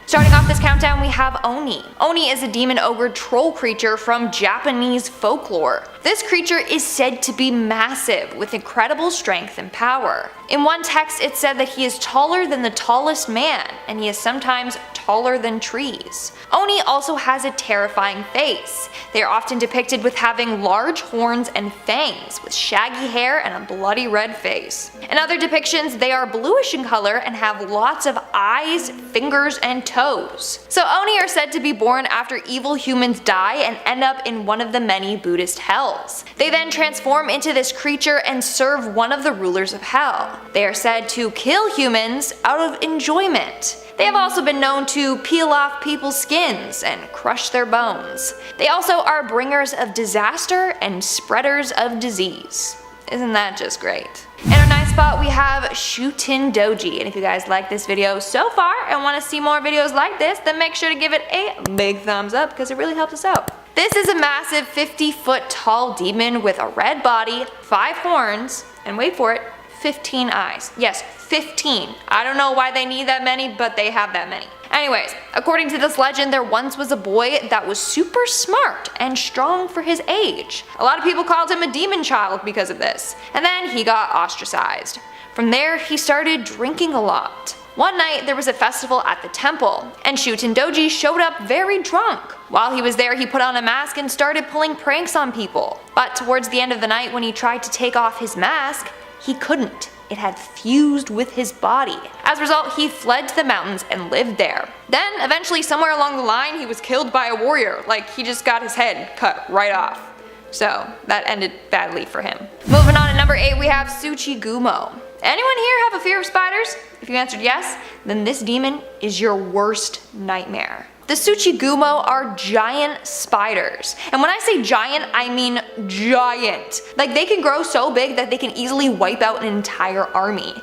Starting off this countdown, we have Oni. Oni is a demon ogre troll creature from Japanese folklore. This creature is said to be massive with incredible strength and power. In one text it said that he is taller than the tallest man, and he is sometimes taller than trees. Oni also has a terrifying face. They are often depicted with having large horns and fangs, with shaggy hair and a bloody red face. In other depictions, they are bluish in color and have lots of eyes, fingers, and toes. So Oni are said to be born after evil humans die and end up in one of the many Buddhist hells. They then transform into this creature and serve one of the rulers of hell. They are said to kill humans out of enjoyment. They have also been known to peel off people's skins and crush their bones. They also are bringers of disaster and spreaders of disease. Isn't that just great? In our ninth spot, we have Shutin Doji, and if you guys like this video so far and want to see more videos like this, then make sure to give it a big thumbs up because it really helps us out. This is a massive 50-foot tall demon with a red body, 5 horns, and wait for it, 15 eyes. Yes, 15. I don't know why they need that many, but they have that many. Anyways, according to this legend, there once was a boy that was super smart and strong for his age. A lot of people called him a demon child because of this, and then he got ostracized. From there, he started drinking a lot. One night, there was a festival at the temple, and Shutin Doji showed up very drunk. While he was there, he put on a mask and started pulling pranks on people. But towards the end of the night, when he tried to take off his mask, he couldn't. It had fused with his body. As a result, he fled to the mountains and lived there. Then, eventually, somewhere along the line, he was killed by a warrior. Like, he just got his head cut right off. So, that ended badly for him. Moving on to number 8, we have Tsuchigumo. Anyone here have a fear of spiders? If you answered yes, then this demon is your worst nightmare. The Tsuchigumo are giant spiders. And when I say giant, I mean giant. Like, they can grow so big that they can easily wipe out an entire army.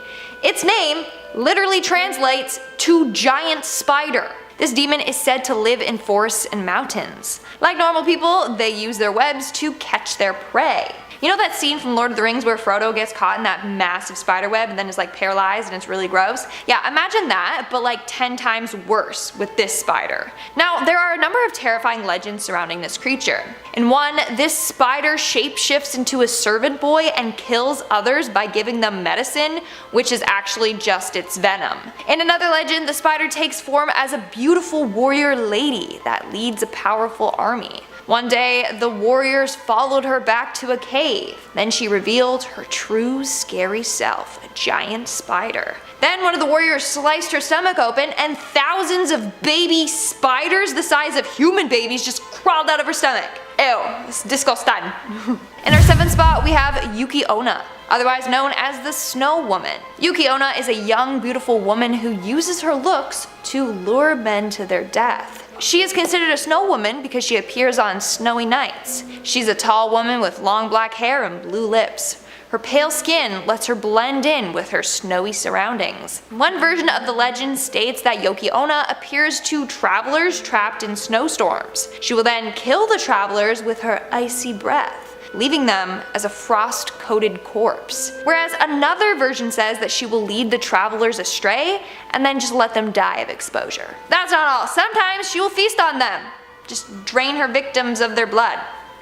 Its name literally translates to giant spider. This demon is said to live in forests and mountains. Like normal people, they use their webs to catch their prey. You know that scene from Lord of the Rings where Frodo gets caught in that massive spider web and then is like paralyzed and it's really gross? Yeah, imagine that, but like 10 times worse with this spider. Now, there are a number of terrifying legends surrounding this creature. In one, this spider shapeshifts into a servant boy and kills others by giving them medicine, which is actually just its venom. In another legend, the spider takes form as a beautiful warrior lady that leads a powerful army. One day, the warriors followed her back to a cave. Then she revealed her true scary self, a giant spider. Then one of the warriors sliced her stomach open and thousands of baby spiders the size of human babies just crawled out of her stomach. Ew, it's disgusting. In our 7th spot, we have Yuki Onna, otherwise known as the Snow Woman. Yuki Onna is a young, beautiful woman who uses her looks to lure men to their death. She is considered a snow woman because she appears on snowy nights. She's a tall woman with long black hair and blue lips. Her pale skin lets her blend in with her snowy surroundings. One version of the legend states that Yuki Onna appears to travelers trapped in snowstorms. She will then kill the travelers with her icy breath, leaving them as a frost-coated corpse. Whereas another version says that she will lead the travelers astray and then just let them die of exposure. That's not all. Sometimes she will feast on them. Just drain her victims of their blood.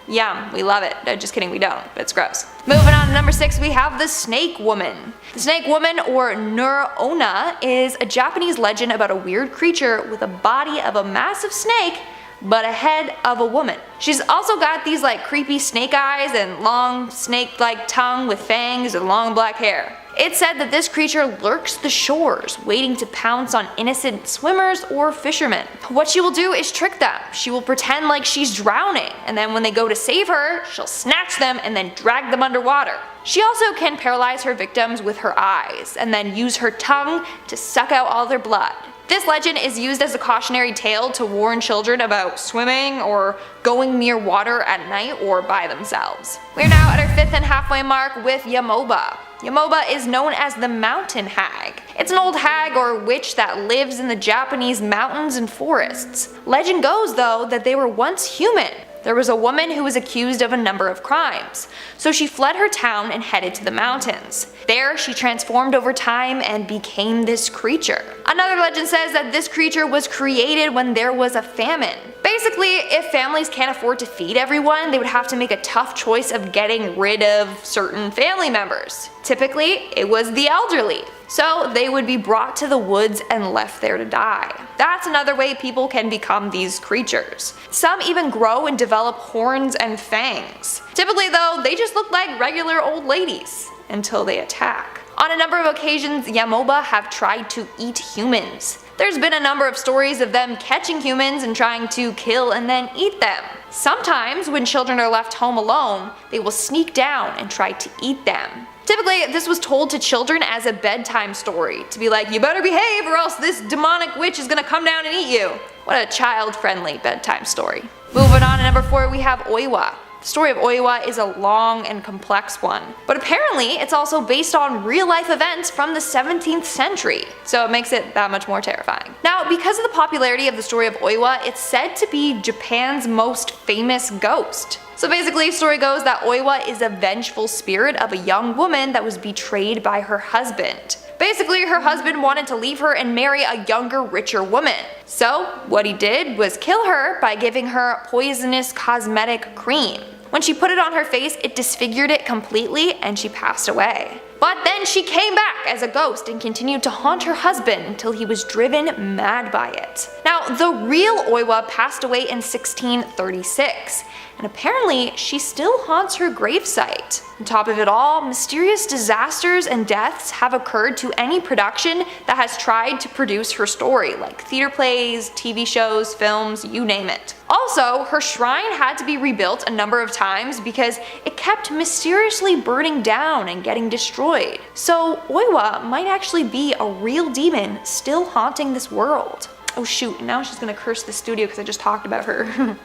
Yum, we love it. No, just kidding, we don't, but it's gross. Moving on to number 6, we have the Snake Woman. The Snake Woman, or Nur-Onna, is a Japanese legend about a weird creature with a body of a massive snake but a head of a woman. She's also got these like creepy snake eyes and long snake-like tongue with fangs and long black hair. It's said that this creature lurks the shores, waiting to pounce on innocent swimmers or fishermen. What she will do is trick them. She will pretend like she's drowning, and then when they go to save her, she'll snatch them and then drag them underwater. She also can paralyze her victims with her eyes, and then use her tongue to suck out all their blood. This legend is used as a cautionary tale to warn children about swimming or going near water at night or by themselves. We are now at our 5th and halfway mark with Yamoba. Yamoba is known as the Mountain Hag. It's an old hag or witch that lives in the Japanese mountains and forests. Legend goes, though, that they were once human. There was a woman who was accused of a number of crimes, so she fled her town and headed to the mountains. There, she transformed over time and became this creature. Another legend says that this creature was created when there was a famine. Basically, if families can't afford to feed everyone, they would have to make a tough choice of getting rid of certain family members. Typically, it was the elderly, so they would be brought to the woods and left there to die. That's another way people can become these creatures. Some even grow and develop horns and fangs. Typically though, they just look like regular old ladies until they attack. On a number of occasions, Yamoba have tried to eat humans. There's been a number of stories of them catching humans and trying to kill and then eat them. Sometimes, when children are left home alone, they will sneak down and try to eat them. Typically, this was told to children as a bedtime story, to be like, you better behave or else this demonic witch is gonna come down and eat you. What a child-friendly bedtime story. Moving on to number 4, we have Oiwa. The story of Oiwa is a long and complex one, but apparently it's also based on real-life events from the 17th century, so it makes it that much more terrifying. Now, because of the popularity of the story of Oiwa, it's said to be Japan's most famous ghost. So basically, the story goes that Oiwa is a vengeful spirit of a young woman that was betrayed by her husband. Basically, her husband wanted to leave her and marry a younger, richer woman. So, what he did was kill her by giving her poisonous cosmetic cream. When she put it on her face, it disfigured it completely and she passed away. But then she came back as a ghost and continued to haunt her husband until he was driven mad by it. Now, the real Oiwa passed away in 1636, and apparently she still haunts her gravesite. On top of it all, mysterious disasters and deaths have occurred to any production that has tried to produce her story, like theater plays, TV shows, films, you name it. Also, her shrine had to be rebuilt a number of times because it kept mysteriously burning down and getting destroyed. So Oiwa might actually be a real demon still haunting this world. Oh shoot, now she's gonna curse the studio because I just talked about her.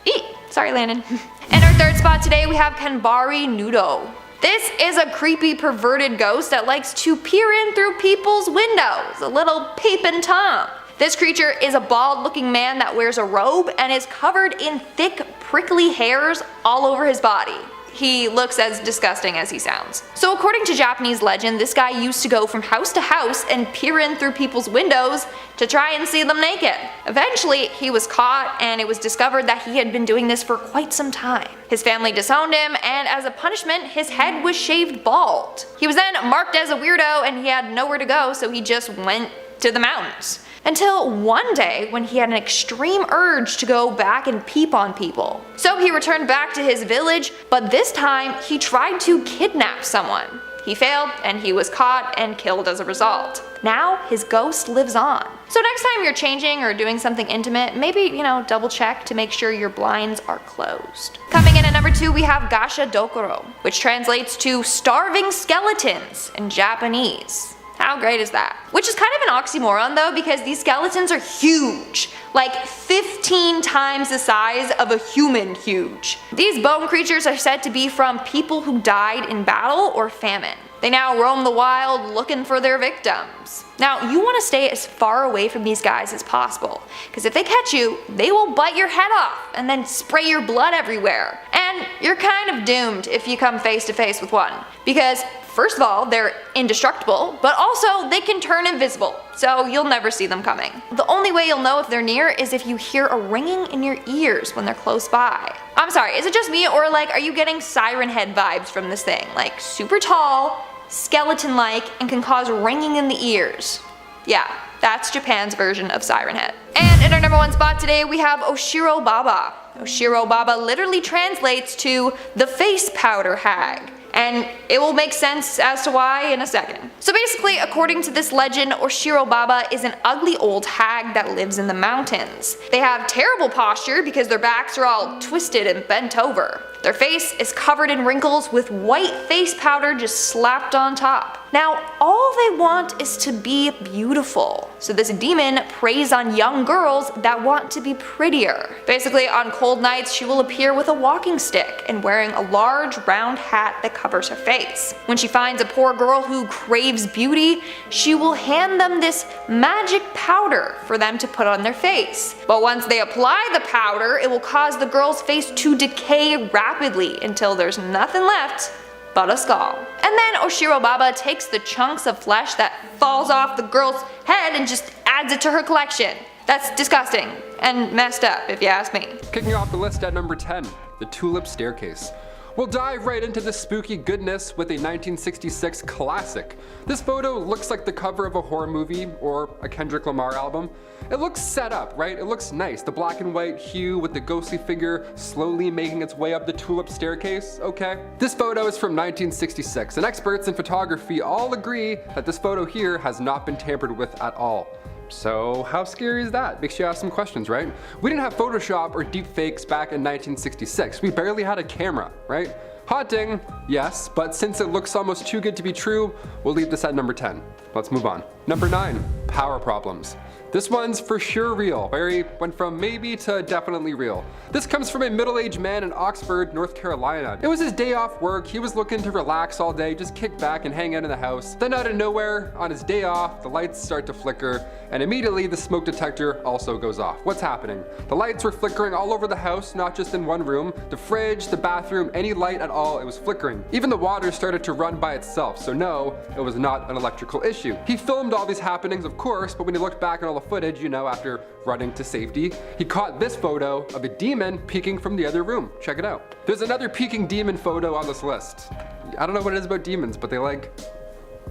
Eek! Sorry, Landon. In our third spot today, we have Kanbari Nudo. This is a creepy, perverted ghost that likes to peer in through people's windows, a little peeping Tom. This creature is a bald-looking man that wears a robe and is covered in thick, prickly hairs all over his body. He looks as disgusting as he sounds. So according to Japanese legend, this guy used to go from house to house and peer in through people's windows to try and see them naked. Eventually, he was caught and it was discovered that he had been doing this for quite some time. His family disowned him, and as a punishment, his head was shaved bald. He was then marked as a weirdo and he had nowhere to go, so he just went to the mountains. Until one day when he had an extreme urge to go back and peep on people. So he returned back to his village, but this time he tried to kidnap someone. He failed and he was caught and killed as a result. Now his ghost lives on. So next time you're changing or doing something intimate, maybe, double check to make sure your blinds are closed. Coming in at number 2, we have Gasha Dokoro, which translates to starving skeletons in Japanese. How great is that? Which is kind of an oxymoron though, because these skeletons are huge, like 15 times the size of a human huge. These bone creatures are said to be from people who died in battle or famine. They now roam the wild looking for their victims. Now, you want to stay as far away from these guys as possible, because if they catch you, they will bite your head off and then spray your blood everywhere. And you're kind of doomed if you come face to face with one, because first of all, they're indestructible, but also they can turn invisible, so you'll never see them coming. The only way you'll know if they're near is if you hear a ringing in your ears when they're close by. I'm sorry, is it just me, or are you getting Siren Head vibes from this thing? Like super tall, skeleton-like, and can cause ringing in the ears. Yeah, that's Japan's version of Siren Head. And in our number 1 spot today, we have Oshiro Baba. Oshiro Baba literally translates to the face powder hag. And it will make sense as to why in a second. So basically, according to this legend, Oshiro Baba is an ugly old hag that lives in the mountains. They have terrible posture because their backs are all twisted and bent over. Their face is covered in wrinkles with white face powder just slapped on top. Now, all they want is to be beautiful. So this demon preys on young girls that want to be prettier. Basically, on cold nights, she will appear with a walking stick and wearing a large round hat that covers her face. When she finds a poor girl who craves beauty, she will hand them this magic powder for them to put on their face. But once they apply the powder, it will cause the girl's face to decay rapidly until there's nothing left but a skull. And then Oshiro Baba takes the chunks of flesh that falls off the girl's head and just adds it to her collection. That's disgusting and messed up, if you ask me. Kicking off the list at number 10, the Tulip Staircase. We'll dive right into the spooky goodness with a 1966 classic. This photo looks like the cover of a horror movie or a Kendrick Lamar album. It looks set up, right? It looks nice. The black and white hue with the ghostly figure slowly making its way up the tulip staircase, okay? This photo is from 1966, and experts in photography all agree that this photo here has not been tampered with at all. So how scary is that? Makes you ask some questions, right? We didn't have Photoshop or deepfakes back in 1966. We barely had a camera, right? Haunting, yes, but since it looks almost too good to be true, we'll leave this at number 10. Let's move on. Number 9, power problems. This one's for sure real. Barry went from maybe to definitely real. This comes from a middle-aged man in Oxford, North Carolina. It was his day off work. He was looking to relax all day, just kick back and hang out in the house. Then out of nowhere, on his day off, the lights start to flicker, and immediately the smoke detector also goes off. What's happening? The lights were flickering all over the house, not just in one room. The fridge, the bathroom, any light at all, it was flickering. Even the water started to run by itself, so no, it was not an electrical issue. He filmed all these happenings, of course, but when he looked back on all the footage, you know, after running to safety, he caught this photo of a demon peeking from the other room. Check it out. There's another peeking demon photo on this list. I don't know what it is about demons, but they like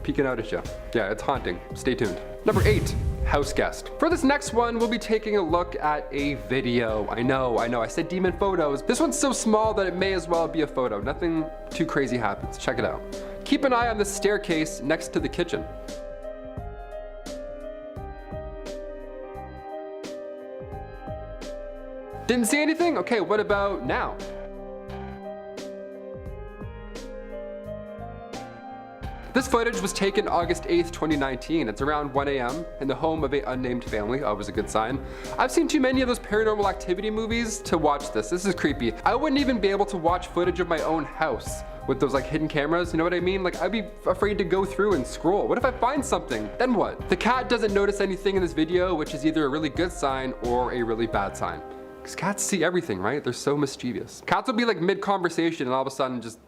peeking out at you. Yeah, it's haunting. Stay tuned. Number 8, house guest. For this next one, we'll be taking a look at a video. I know, I said demon photos. This one's so small that it may as well be a photo. Nothing too crazy happens. Check it out. Keep an eye on the staircase next to the kitchen. Didn't see anything? Okay, what about now? This footage was taken August 8th, 2019. It's around 1 a.m. in the home of an unnamed family. Always a good sign. I've seen too many of those paranormal activity movies to watch this. This is creepy. I wouldn't even be able to watch footage of my own house with those like hidden cameras, you know what I mean? Like I'd be afraid to go through and scroll. What if I find something? Then what? The cat doesn't notice anything in this video, which is either a really good sign or a really bad sign. Because cats see everything, right? They're so mischievous. Cats will be like mid-conversation and all of a sudden just...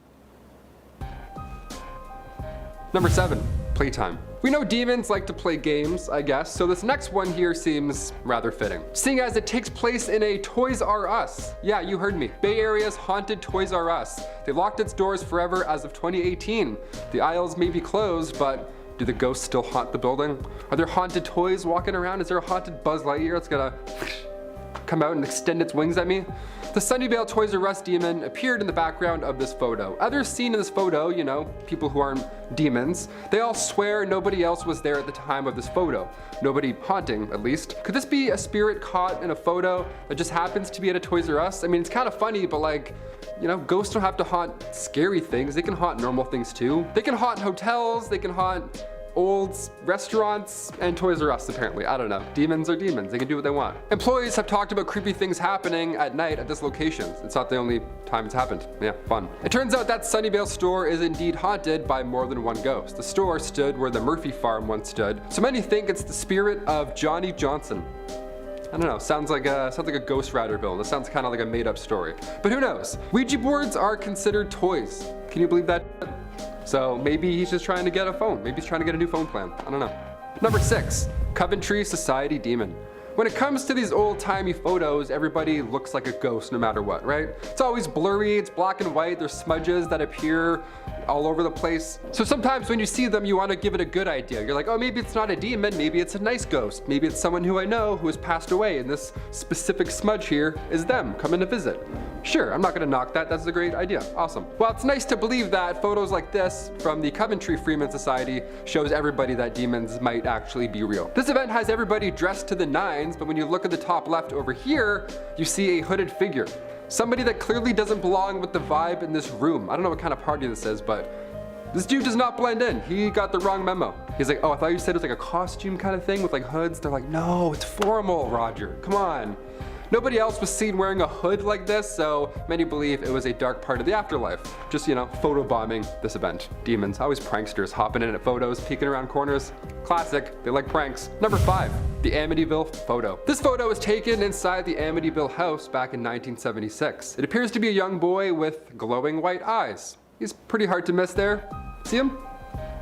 Number 7, playtime. We know demons like to play games, I guess, so this next one here seems rather fitting. Seeing as it takes place in a Toys R Us. Yeah, you heard me. Bay Area's haunted Toys R Us. They locked its doors forever as of 2018. The aisles may be closed, but do the ghosts still haunt the building? Are there haunted toys walking around? Is there a haunted Buzz Lightyear that's gonna come out and extend its wings at me? The Sunnyvale Toys R Us demon appeared in the background of this photo. Others seen in this photo, you know, people who aren't demons, they all swear nobody else was there at the time of this photo. Nobody haunting, at least. Could this be a spirit caught in a photo that just happens to be at a Toys R Us? I mean, it's kind of funny, but like, you know, ghosts don't have to haunt scary things. They can haunt normal things too. They can haunt hotels, they can haunt old restaurants, and Toys R Us apparently. I don't know. Demons are demons. They can do what they want. Employees have talked about creepy things happening at night at this location. It's not the only time it's happened. Yeah, fun. It turns out that Sunnyvale store is indeed haunted by more than one ghost. The store stood where the Murphy farm once stood. So many think it's the spirit of Johnny Johnson. I don't know, sounds like a Ghost Rider villain. This sounds kind of like a made up story. But who knows? Ouija boards are considered toys. Can you believe that? So maybe he's just trying to get a phone. Maybe he's trying to get a new phone plan. I don't know. Number 6, Coventry Society Demon. When it comes to these old-timey photos, everybody looks like a ghost no matter what, right? It's always blurry, it's black and white, there's smudges that appear all over the place. So sometimes when you see them, you want to give it a good idea. You're like, oh, maybe it's not a demon, maybe it's a nice ghost. Maybe it's someone who I know who has passed away, and this specific smudge here is them coming to visit. Sure, I'm not gonna knock that, that's a great idea, awesome. Well, it's nice to believe that photos like this from the Coventry Freeman Society shows everybody that demons might actually be real. This event has everybody dressed to the nines, but when you look at the top left over here, you see a hooded figure. Somebody that clearly doesn't belong with the vibe in this room. I don't know what kind of party this is, but This dude does not blend in. He got the wrong memo. He's like, oh, I thought you said it was like a costume kind of thing with like hoods. They're like, no, it's formal, Roger. Come on. Nobody else was seen wearing a hood like this, so many believe it was a dark part of the afterlife. Just, you know, photobombing this event. Demons, always pranksters, hopping in at photos, peeking around corners. Classic, they like pranks. Number 5, the Amityville photo. This photo was taken inside the Amityville house back in 1976. It appears to be a young boy with glowing white eyes. He's pretty hard to miss there. See him?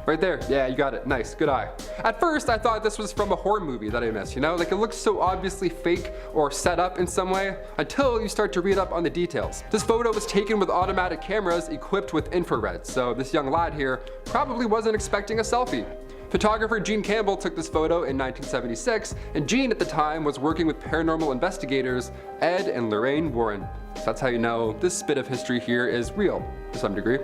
Right there. Yeah, you got it. Nice. Good eye. At first, I thought this was from a horror movie that I missed, you know? Like, it looks so obviously fake or set up in some way until you start to read up on the details. This photo was taken with automatic cameras equipped with infrared, so this young lad here probably wasn't expecting a selfie. Photographer Gene Campbell took this photo in 1976, and Gene at the time was working with paranormal investigators Ed and Lorraine Warren. So that's how you know this bit of history here is real, to some degree.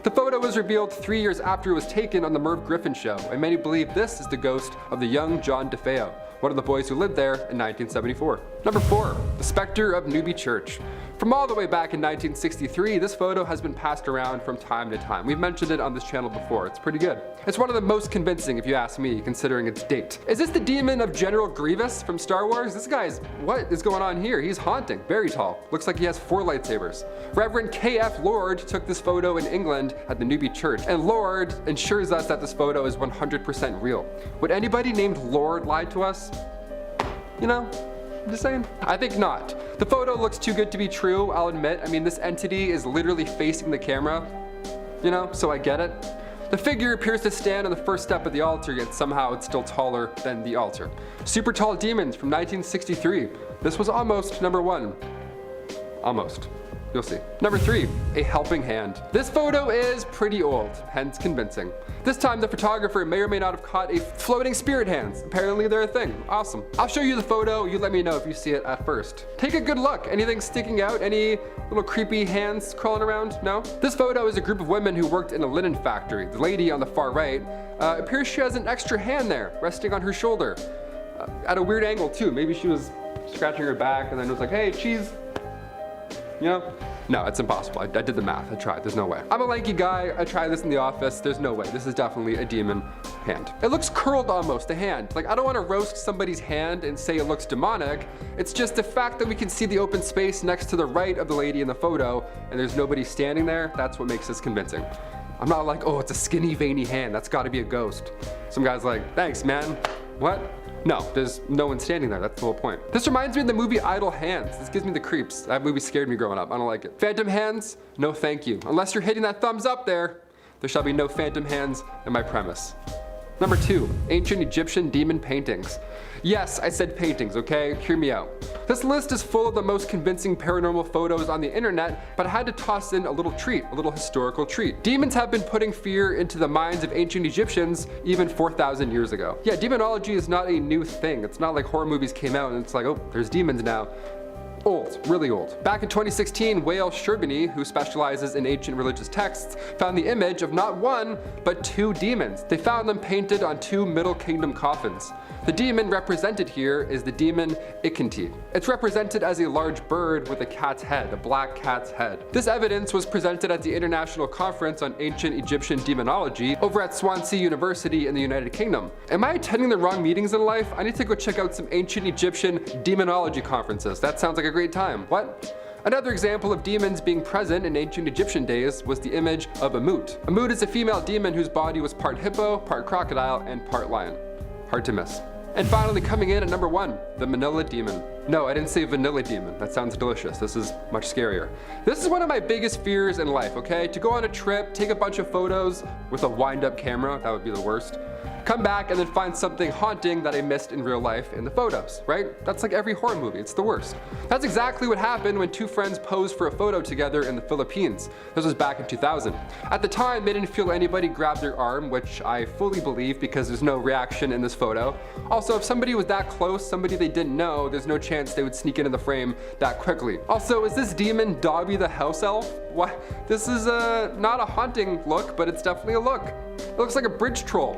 The photo was revealed 3 years after it was taken on the Merv Griffin show, and many believe this is the ghost of the young John DeFeo, one of the boys who lived there in 1974. Number 4, the Spectre of Newby Church. From all the way back in 1963, this photo has been passed around from time to time. We've mentioned it on this channel before. It's pretty good. It's one of the most convincing, if you ask me, considering its date. Is this the demon of General Grievous from Star Wars? This guy's, what is going on here? He's haunting, very tall. Looks like he has 4 lightsabers. Reverend K.F. Lord took this photo in England at the Newby Church, and Lord ensures us that this photo is 100% real. Would anybody named Lord lie to us? You know? I'm just saying. I think not. The photo looks too good to be true, I'll admit. I mean, this entity is literally facing the camera, you know, so I get it. The figure appears to stand on the first step of the altar, yet somehow it's still taller than the altar. Super Tall Demons from 1963. This was almost number 1. Almost. You'll see. Number 3, a helping hand. This photo is pretty old, hence convincing. This time the photographer may or may not have caught a floating spirit hands. Apparently they're a thing. Awesome. I'll show you the photo, you let me know if you see it at first. Take a good look. Anything sticking out? Any little creepy hands crawling around? No? This photo is a group of women who worked in a linen factory. The lady on the far right appears she has an extra hand there, resting on her shoulder. At a weird angle too. Maybe she was scratching her back and then was like, hey, cheese. You know? No, it's impossible. I did the math. I tried. There's no way. I'm a lanky guy. I tried this in the office. There's no way. This is definitely a demon hand. It looks curled almost, the hand. Like, I don't want to roast somebody's hand and say it looks demonic. It's just the fact that we can see the open space next to the right of the lady in the photo and there's nobody standing there. That's what makes this convincing. I'm not like, oh, it's a skinny, veiny hand. That's got to be a ghost. Some guy's like, thanks, man. What? No, there's no one standing there. That's the whole point. This reminds me of the movie Idle Hands. This gives me the creeps. That movie scared me growing up. I don't like it. Phantom hands? No thank you. Unless you're hitting that thumbs up there shall be no phantom hands in my premise. Number 2, ancient Egyptian demon paintings. Yes, I said paintings, okay? Hear me out. This list is full of the most convincing paranormal photos on the internet, but I had to toss in a little treat, a little historical treat. Demons have been putting fear into the minds of ancient Egyptians even 4,000 years ago. Yeah, demonology is not a new thing. It's not like horror movies came out and it's like, oh, there's demons now. Old, really old. Back in 2016, Whale Sherbany, who specializes in ancient religious texts, found the image of not 1, but 2 demons. They found them painted on 2 Middle Kingdom coffins. The demon represented here is the demon Ikinti. It's represented as a large bird with a cat's head, a black cat's head. This evidence was presented at the International Conference on Ancient Egyptian Demonology over at Swansea University in the United Kingdom. Am I attending the wrong meetings in life? I need to go check out some ancient Egyptian demonology conferences. That sounds like a great time. What? Another example of demons being present in ancient Egyptian days was the image of Amut. Amut is a female demon whose body was part hippo, part crocodile, and part lion. Hard to miss. And finally, coming in at number 1, the Manila Demon. No, I didn't say vanilla demon. That sounds delicious. This is much scarier. This is one of my biggest fears in life, okay? To go on a trip, take a bunch of photos with a wind-up camera, that would be the worst. Come back and then find something haunting that I missed in real life in the photos, right? That's like every horror movie, it's the worst. That's exactly what happened when 2 friends posed for a photo together in the Philippines. This was back in 2000. At the time, they didn't feel anybody grab their arm, which I fully believe because there's no reaction in this photo. Also, if somebody was that close, somebody they didn't know, there's no chance they would sneak into the frame that quickly. Also, is this demon Dobby the house elf? What? This is not a haunting look, but it's definitely a look. It looks like a bridge troll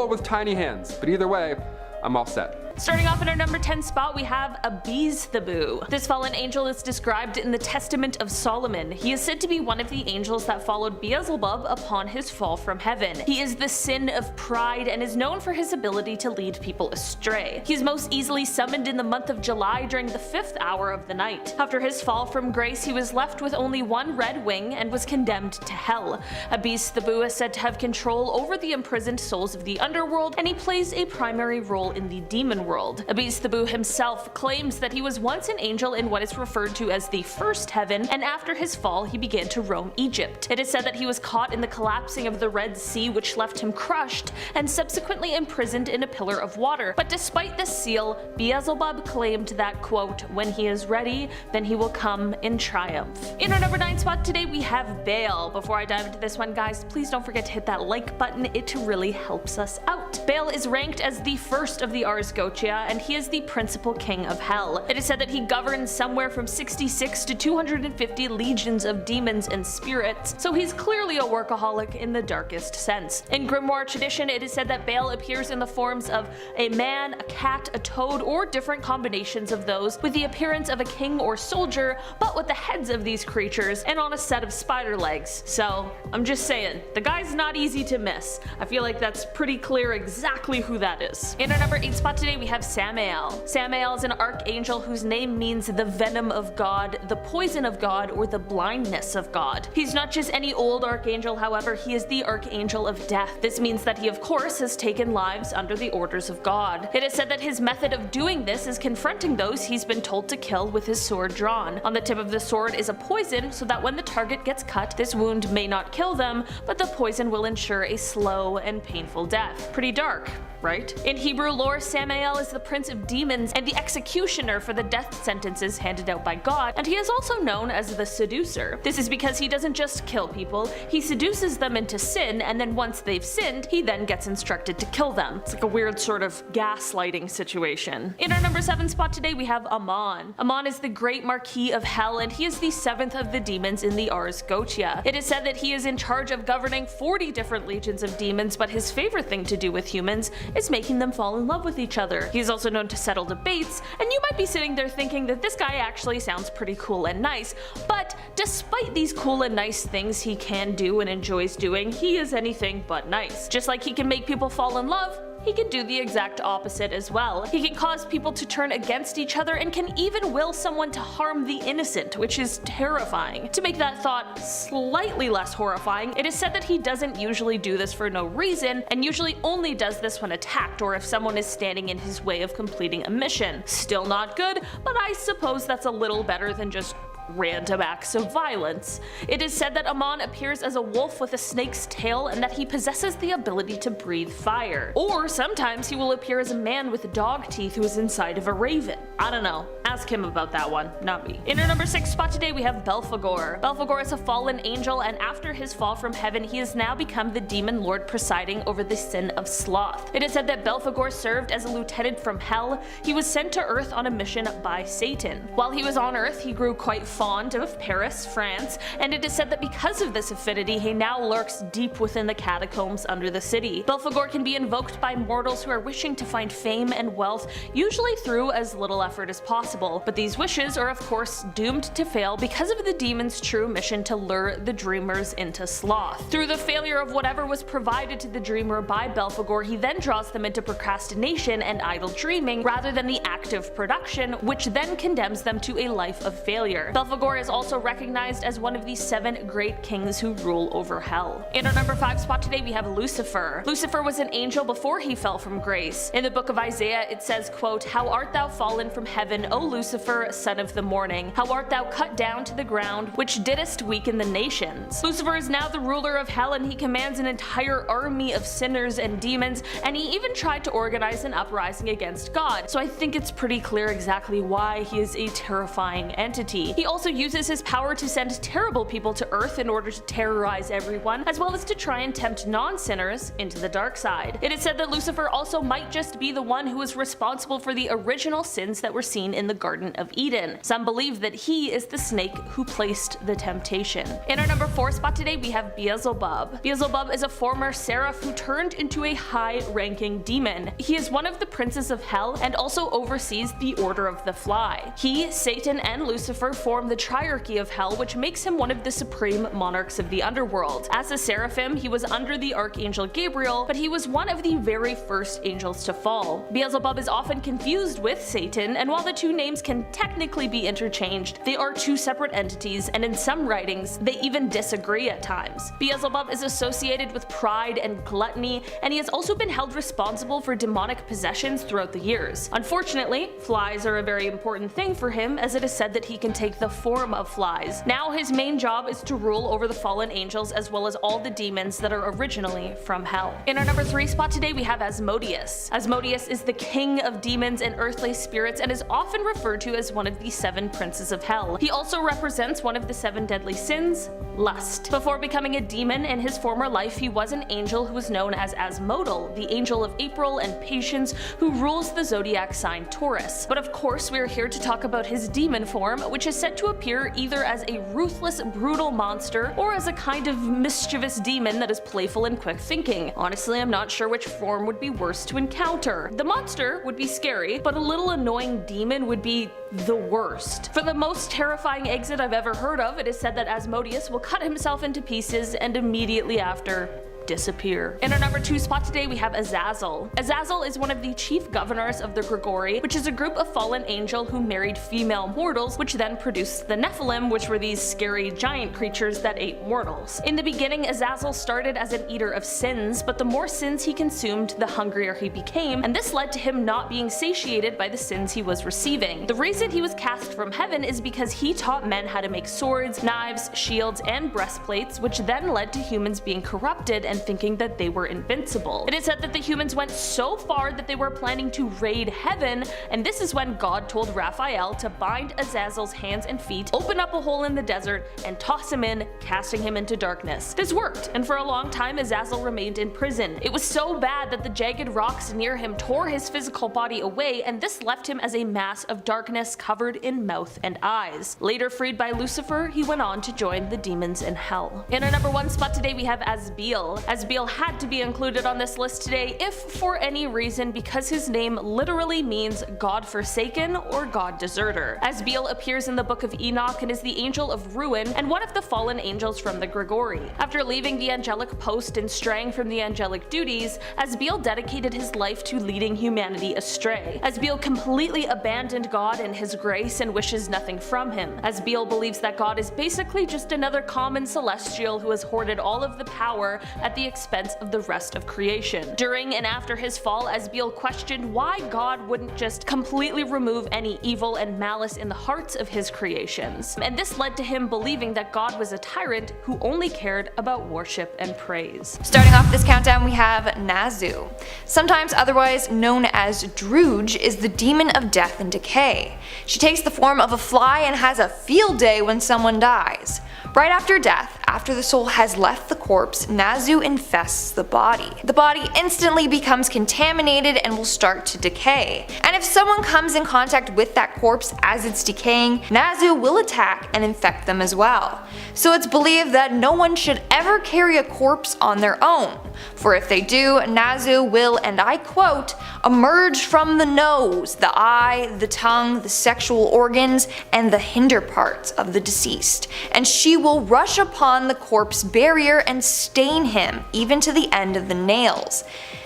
with tiny hands. But either way, I'm all set. Starting off in our number 10 spot, we have Abizthabu. This fallen angel is described in the Testament of Solomon. He is said to be one of the angels that followed Beelzebub upon his fall from heaven. He is the sin of pride and is known for his ability to lead people astray. He is most easily summoned in the month of July during the 5th hour of the night. After his fall from grace, he was left with only one red wing and was condemned to hell. Abizthabu is said to have control over the imprisoned souls of the underworld, and he plays a primary role in the demon world. Abizthabu himself claims that he was once an angel in what is referred to as the first heaven, and after his fall he began to roam Egypt. It is said that he was caught in the collapsing of the Red Sea, which left him crushed, and subsequently imprisoned in a pillar of water. But despite this seal, Beelzebub claimed that, quote, when he is ready, then he will come in triumph. In our number 9 spot today, we have Baal. Before I dive into this one, guys, please don't forget to hit that like button. It really helps us out. Baal is ranked as the first of the Ars Goetia, and he is the principal king of hell. It is said that he governs somewhere from 66 to 250 legions of demons and spirits, so he's clearly a workaholic in the darkest sense. In grimoire tradition, it is said that Baal appears in the forms of a man, a cat, a toad, or different combinations of those, with the appearance of a king or soldier, but with the heads of these creatures and on a set of spider legs. So I'm just saying, the guy's not easy to miss. I feel like that's pretty clear exactly who that is. In our number 8 spot today, we have Samael. Samael is an archangel whose name means the venom of God, the poison of God, or the blindness of God. He's not just any old archangel, however, he is the archangel of death. This means that he of course has taken lives under the orders of God. It is said that his method of doing this is confronting those he's been told to kill with his sword drawn. On the tip of the sword is a poison, so that when the target gets cut, this wound may not kill them, but the poison will ensure a slow and painful death. Pretty dark, right? In Hebrew lore, Samael is the prince of demons and the executioner for the death sentences handed out by God, and he is also known as the seducer. This is because he doesn't just kill people, he seduces them into sin, and then once they've sinned, he then gets instructed to kill them. It's like a weird sort of gaslighting situation. In our number 7 spot today, we have Amon. Amon is the great Marquis of Hell, and he is the 7th of the demons in the Ars Goetia. It is said that he is in charge of governing 40 different legions of demons, but his favorite thing to do with humans is making them fall in love with each other. He is also known to settle debates, and you might be sitting there thinking that this guy actually sounds pretty cool and nice, but despite these cool and nice things he can do and enjoys doing, he is anything but nice. Just like he can make people fall in love, he can do the exact opposite as well. He can cause people to turn against each other and can even will someone to harm the innocent, which is terrifying. To make that thought slightly less horrifying, it is said that he doesn't usually do this for no reason, and usually only does this when attacked or if someone is standing in his way of completing a mission. Still not good, but I suppose that's a little better than just random acts of violence. It is said that Amon appears as a wolf with a snake's tail and that he possesses the ability to breathe fire. Or sometimes he will appear as a man with dog teeth who is inside of a raven. I don't know. Ask him about that one, not me. In our number 6 spot today, we have Belphegor. Belphegor is a fallen angel, and after his fall from heaven, he has now become the demon lord presiding over the sin of sloth. It is said that Belphegor served as a lieutenant from hell. He was sent to Earth on a mission by Satan. While he was on Earth, he grew quite fond of Paris, France, and it is said that because of this affinity, he now lurks deep within the catacombs under the city. Belphegor can be invoked by mortals who are wishing to find fame and wealth, usually through as little effort as possible, but these wishes are of course doomed to fail because of the demon's true mission to lure the dreamers into sloth. Through the failure of whatever was provided to the dreamer by Belphegor, he then draws them into procrastination and idle dreaming rather than the active production, which then condemns them to a life of failure. Belphegor is also recognized as one of the 7 great kings who rule over hell. In our number 5 spot today, we have Lucifer. Lucifer was an angel before he fell from grace. In the book of Isaiah, it says, quote, "How art thou fallen from heaven, O Lucifer, son of the morning? How art thou cut down to the ground, which didst weaken the nations?" Lucifer is now the ruler of hell, and he commands an entire army of sinners and demons, and he even tried to organize an uprising against God, so I think it's pretty clear exactly why he is a terrifying entity. He also uses his power to send terrible people to Earth in order to terrorize everyone, as well as to try and tempt non-sinners into the dark side. It is said that Lucifer also might just be the one who is responsible for the original sins that were seen in the Garden of Eden. Some believe that he is the snake who placed the temptation. In our number 4 spot today, we have Beelzebub. Beelzebub is a former seraph who turned into a high-ranking demon. He is one of the princes of hell and also oversees the Order of the Fly. He, Satan, and Lucifer form the triarchy of hell, which makes him one of the supreme monarchs of the underworld. As a seraphim, he was under the archangel Gabriel, but he was one of the very first angels to fall. Beelzebub is often confused with Satan, and while the two names can technically be interchanged, they are two separate entities, and in some writings, they even disagree at times. Beelzebub is associated with pride and gluttony, and he has also been held responsible for demonic possessions throughout the years. Unfortunately, flies are a very important thing for him, as it is said that he can take the form of flies. Now his main job is to rule over the fallen angels as well as all the demons that are originally from hell. In our number 3 spot today, we have Asmodeus. Asmodeus is the king of demons and earthly spirits and is often referred to as one of the 7 princes of hell. He also represents one of the 7 deadly sins, lust. Before becoming a demon in his former life, he was an angel who was known as Asmodel, the angel of April and patience, who rules the zodiac sign Taurus. But of course, we are here to talk about his demon form, which is said to appear either as a ruthless, brutal monster or as a kind of mischievous demon that is playful and quick thinking. Honestly, I'm not sure which form would be worse to encounter. The monster would be scary, but a little annoying demon would be the worst. For the most terrifying exit I've ever heard of, it is said that Asmodeus will cut himself into pieces and immediately after disappear. In our number 2 spot today, we have Azazel. Azazel is one of the chief governors of the Grigori, which is a group of fallen angels who married female mortals, which then produced the Nephilim, which were these scary giant creatures that ate mortals. In the beginning, Azazel started as an eater of sins, but the more sins he consumed, the hungrier he became, and this led to him not being satiated by the sins he was receiving. The reason he was cast from heaven is because he taught men how to make swords, knives, shields, and breastplates, which then led to humans being corrupted and thinking that they were invincible. It is said that the humans went so far that they were planning to raid heaven, and this is when God told Raphael to bind Azazel's hands and feet, open up a hole in the desert, and toss him in, casting him into darkness. This worked, and for a long time Azazel remained in prison. It was so bad that the jagged rocks near him tore his physical body away, and this left him as a mass of darkness covered in mouth and eyes. Later freed by Lucifer, he went on to join the demons in hell. In our number 1 spot today, we have Asbiel. Asbiel had to be included on this list today if for any reason, because his name literally means God forsaken or God deserter. Asbiel appears in the book of Enoch and is the angel of ruin and one of the fallen angels from the Grigori. After leaving the angelic post and straying from the angelic duties, Asbiel dedicated his life to leading humanity astray. Asbiel completely abandoned God and his grace and wishes nothing from him. Asbiel believes that God is basically just another common celestial who has hoarded all of the power at the expense of the rest of creation. During and after his fall, Asbiel questioned why God wouldn't just completely remove any evil and malice in the hearts of his creations, and this led to him believing that God was a tyrant who only cared about worship and praise. Starting off this countdown, we have Nazu. Sometimes otherwise known as Druge, is the demon of death and decay. She takes the form of a fly and has a field day when someone dies. Right after death, after the soul has left the corpse, Nazu infests the body. The body instantly becomes contaminated and will start to decay. And if someone comes in contact with that corpse as it's decaying, Nazu will attack and infect them as well. So it's believed that no one should ever carry a corpse on their own, for if they do, Nazu will, and I quote, emerge from the nose, the eye, the tongue, the sexual organs, and the hinder parts of the deceased, and she will rush upon the corpse barrier and stain him, even to the end of the nails.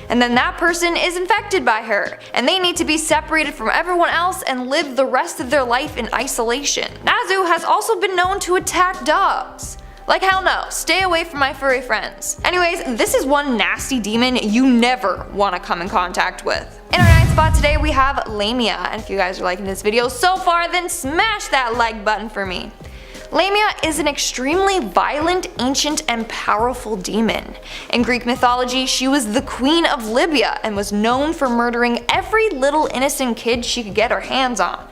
And then that person is infected by her, and they need to be separated from everyone else and live the rest of their life in isolation. Nazu has also been known to attack dogs. Like hell no, stay away from my furry friends. Anyways, this is one nasty demon you never want to come in contact with. In our 9th spot today, we have Lamia, and if you guys are liking this video so far, then smash that like button for me. Lamia is an extremely violent, ancient, and powerful demon. In Greek mythology, she was the queen of Libya and was known for murdering every little innocent kid she could get her hands on.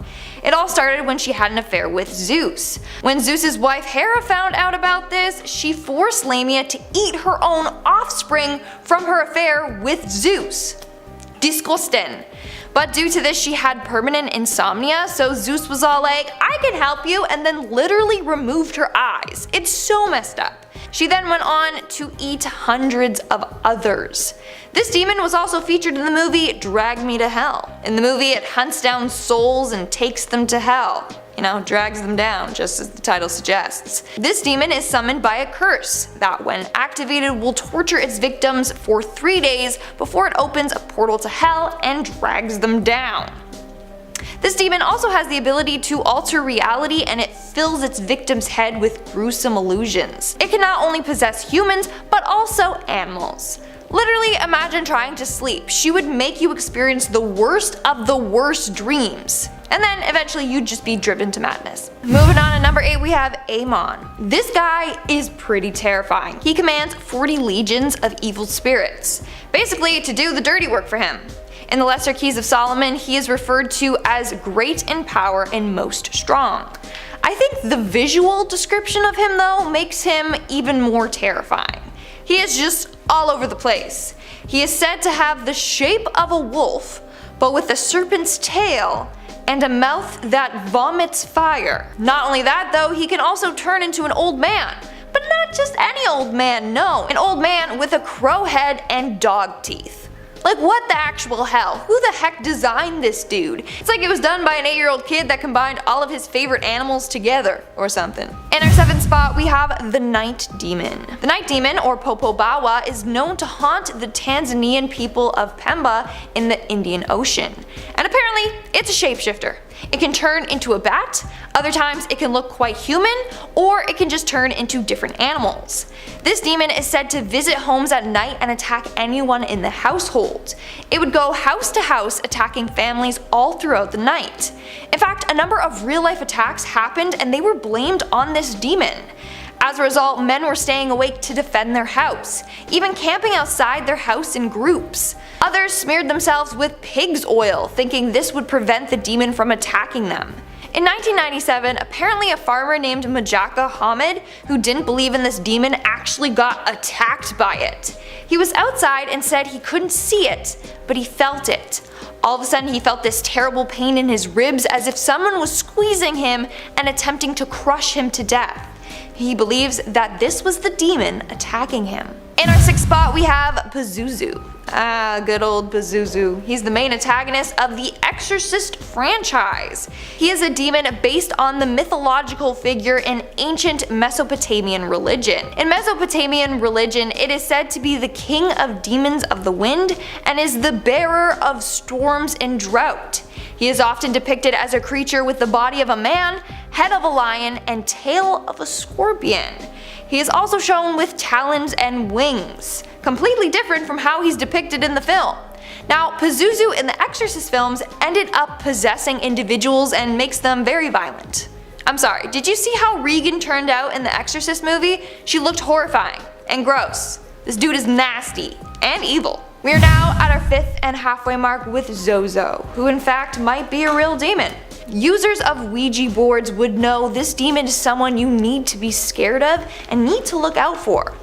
It all started when she had an affair with Zeus. When Zeus's wife Hera found out about this, she forced Lamia to eat her own offspring from her affair with Zeus. Disgusting. But due to this she had permanent insomnia, so Zeus was all like, I can help you, and then literally removed her eyes. It's so messed up. She then went on to eat hundreds of others. This demon was also featured in the movie Drag Me to Hell. In the movie it hunts down souls and takes them to hell. You know, drags them down, just as the title suggests. This demon is summoned by a curse that, when activated, will torture its victims for 3 days before it opens a portal to hell and drags them down. This demon also has the ability to alter reality, and it fills its victim's head with gruesome illusions. It can not only possess humans, but also animals. Literally, imagine trying to sleep. She would make you experience the worst of the worst dreams. And then eventually you'd just be driven to madness. Moving on to number 8, we have Amon. This guy is pretty terrifying. He commands 40 legions of evil spirits, basically to do the dirty work for him. In the Lesser Keys of Solomon, he is referred to as great in power and most strong. I think the visual description of him though makes him even more terrifying. He is just all over the place. He is said to have the shape of a wolf, but with a serpent's tail and a mouth that vomits fire. Not only that though, he can also turn into an old man. But not just any old man, no. An old man with a crow head and dog teeth. Like, what the actual hell? Who the heck designed this dude? It's like it was done by an 8-year-old kid that combined all of his favorite animals together or something. In our 7th spot, we have the Night Demon. The Night Demon, or Popobawa, is known to haunt the Tanzanian people of Pemba in the Indian Ocean. And apparently, it's a shapeshifter. It can turn into a bat, other times it can look quite human, or it can just turn into different animals. This demon is said to visit homes at night and attack anyone in the household. It would go house to house attacking families all throughout the night. In fact, a number of real-life attacks happened and they were blamed on this demon. As a result, men were staying awake to defend their house, even camping outside their house in groups. Others smeared themselves with pig's oil, thinking this would prevent the demon from attacking them. In 1997, apparently a farmer named Majaka Hamid, who didn't believe in this demon, actually got attacked by it. He was outside and said he couldn't see it, but he felt it. All of a sudden he felt this terrible pain in his ribs, as if someone was squeezing him and attempting to crush him to death. He believes that this was the demon attacking him. In our 6th spot, we have Pazuzu. Good old Pazuzu. He's the main antagonist of the Exorcist franchise. He is a demon based on the mythological figure in ancient Mesopotamian religion. In Mesopotamian religion, it is said to be the king of demons of the wind and is the bearer of storms and drought. He is often depicted as a creature with the body of a man, head of a lion, and tail of a scorpion. He is also shown with talons and wings, completely different from how he's depicted in the film. Now, Pazuzu in the Exorcist films ended up possessing individuals and makes them very violent. I'm sorry, did you see how Regan turned out in the Exorcist movie? She looked horrifying and gross. This dude is nasty and evil. We are now at our 5th and halfway mark with Zozo, who in fact might be a real demon. Users of Ouija boards would know this demon is someone you need to be scared of and need to look out for.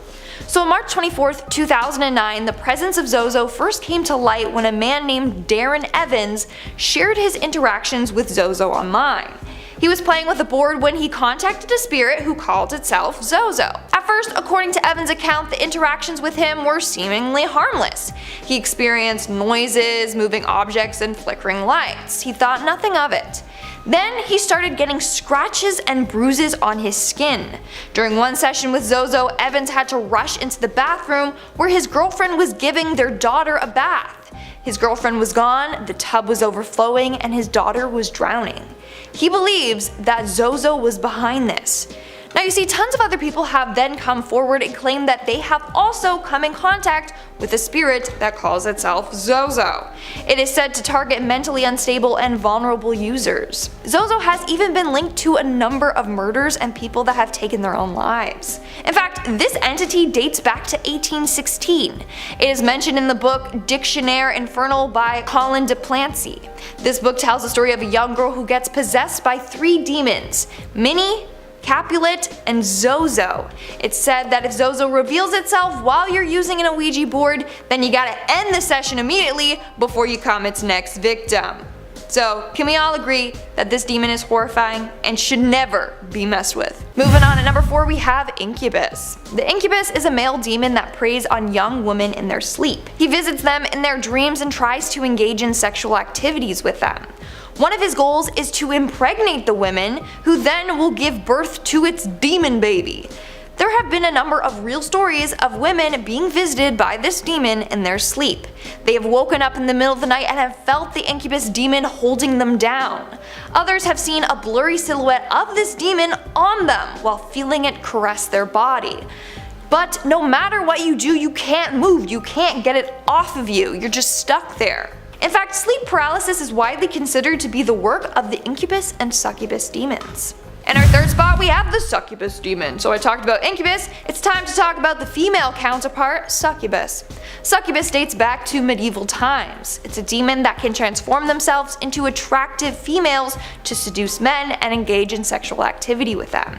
So on March 24th, 2009, the presence of Zozo first came to light when a man named Darren Evans shared his interactions with Zozo online. He was playing with a board when he contacted a spirit who called itself Zozo. At first, according to Evans' account, the interactions with him were seemingly harmless. He experienced noises, moving objects, and flickering lights. He thought nothing of it. Then he started getting scratches and bruises on his skin. During one session with Zozo, Evans had to rush into the bathroom where his girlfriend was giving their daughter a bath. His girlfriend was gone, the tub was overflowing, and his daughter was drowning. He believes that Zozo was behind this. Now you see, tons of other people have then come forward and claimed that they have also come in contact with a spirit that calls itself Zozo. It is said to target mentally unstable and vulnerable users. Zozo has even been linked to a number of murders and people that have taken their own lives. In fact, this entity dates back to 1816. It is mentioned in the book Dictionnaire Infernal by Colin de Plancy. This book tells the story of a young girl who gets possessed by 3 demons: Minnie, Capulet, and Zozo. It's said that if Zozo reveals itself while you're using an Ouija board, then you gotta end the session immediately before you come its next victim. So, can we all agree that this demon is horrifying and should never be messed with? Moving on, at number 4 we have Incubus. The Incubus is a male demon that preys on young women in their sleep. He visits them in their dreams and tries to engage in sexual activities with them. One of his goals is to impregnate the women, who then will give birth to its demon baby. There have been a number of real stories of women being visited by this demon in their sleep. They have woken up in the middle of the night and have felt the incubus demon holding them down. Others have seen a blurry silhouette of this demon on them while feeling it caress their body. But no matter what you do, you can't move, you can't get it off of you, you're just stuck there. In fact, sleep paralysis is widely considered to be the work of the incubus and succubus demons. In our third spot we have the succubus demon. So I talked about incubus, it's time to talk about the female counterpart, succubus. Succubus dates back to medieval times. It's a demon that can transform themselves into attractive females to seduce men and engage in sexual activity with them.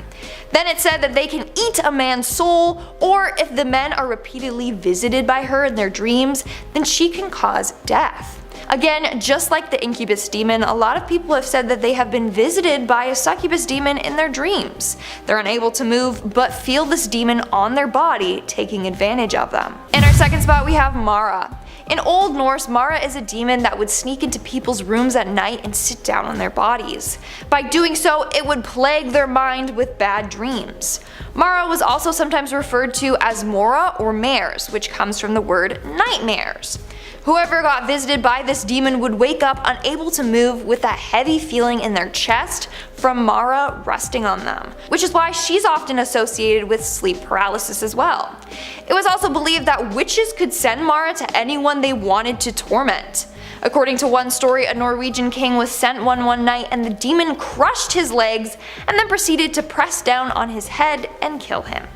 Then it's said that they can eat a man's soul, or if the men are repeatedly visited by her in their dreams, then she can cause death. Again, just like the incubus demon, a lot of people have said that they have been visited by a succubus demon in their dreams. They're unable to move, but feel this demon on their body, taking advantage of them. In our second spot we have Mara. In Old Norse, Mara is a demon that would sneak into people's rooms at night and sit down on their bodies. By doing so, it would plague their mind with bad dreams. Mara was also sometimes referred to as Mora or mares, which comes from the word nightmares. Whoever got visited by this demon would wake up unable to move with that heavy feeling in their chest from Mara resting on them, which is why she's often associated with sleep paralysis as well. It was also believed that witches could send Mara to anyone they wanted to torment. According to one story, a Norwegian king was sent one night and the demon crushed his legs and then proceeded to press down on his head and kill him.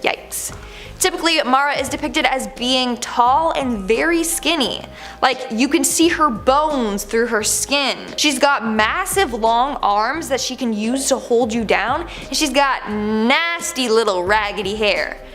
Yikes. Typically, Mara is depicted as being tall and very skinny. Like, you can see her bones through her skin. She's got massive long arms that she can use to hold you down, and she's got nasty little raggedy hair.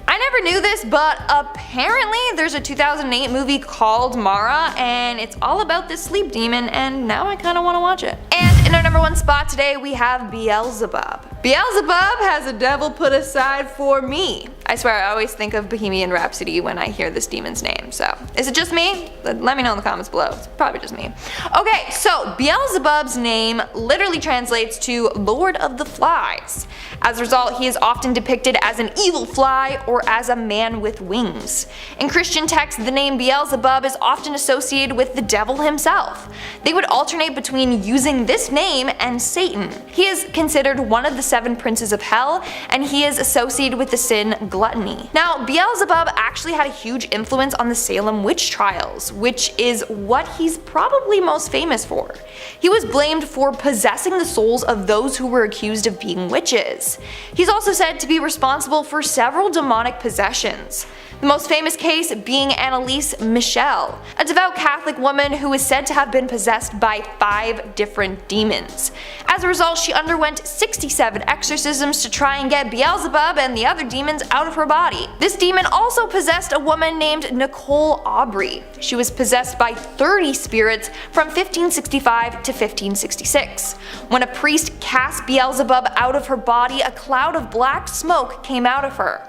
I never knew this, but apparently there's a 2008 movie called Mara, and it's all about this sleep demon, and now I kinda wanna watch it. And in our number 1 spot today we have Beelzebub. Beelzebub has a devil put aside for me. I swear I always think of Bohemian Rhapsody when I hear this demon's name, so is it just me? Let me know in the comments below, it's probably just me. Okay, so Beelzebub's name literally translates to Lord of the Flies. As a result, he is often depicted as an evil fly or as a man with wings. In Christian texts, the name Beelzebub is often associated with the devil himself. They would alternate between using this name and Satan. He is considered one of the 7 princes of hell, and he is associated with the sin gluttony. Now, Beelzebub actually had a huge influence on the Salem witch trials, which is what he's probably most famous for. He was blamed for possessing the souls of those who were accused of being witches. He's also said to be responsible for several demonic possessions. The most famous case being Annalise Michel, a devout Catholic woman who is said to have been possessed by 5 different demons. As a result, she underwent 67 exorcisms to try and get Beelzebub and the other demons out of her body. This demon also possessed a woman named Nicole Aubry. She was possessed by 30 spirits from 1565 to 1566. When a priest cast Beelzebub out of her body, a cloud of black smoke came out of her.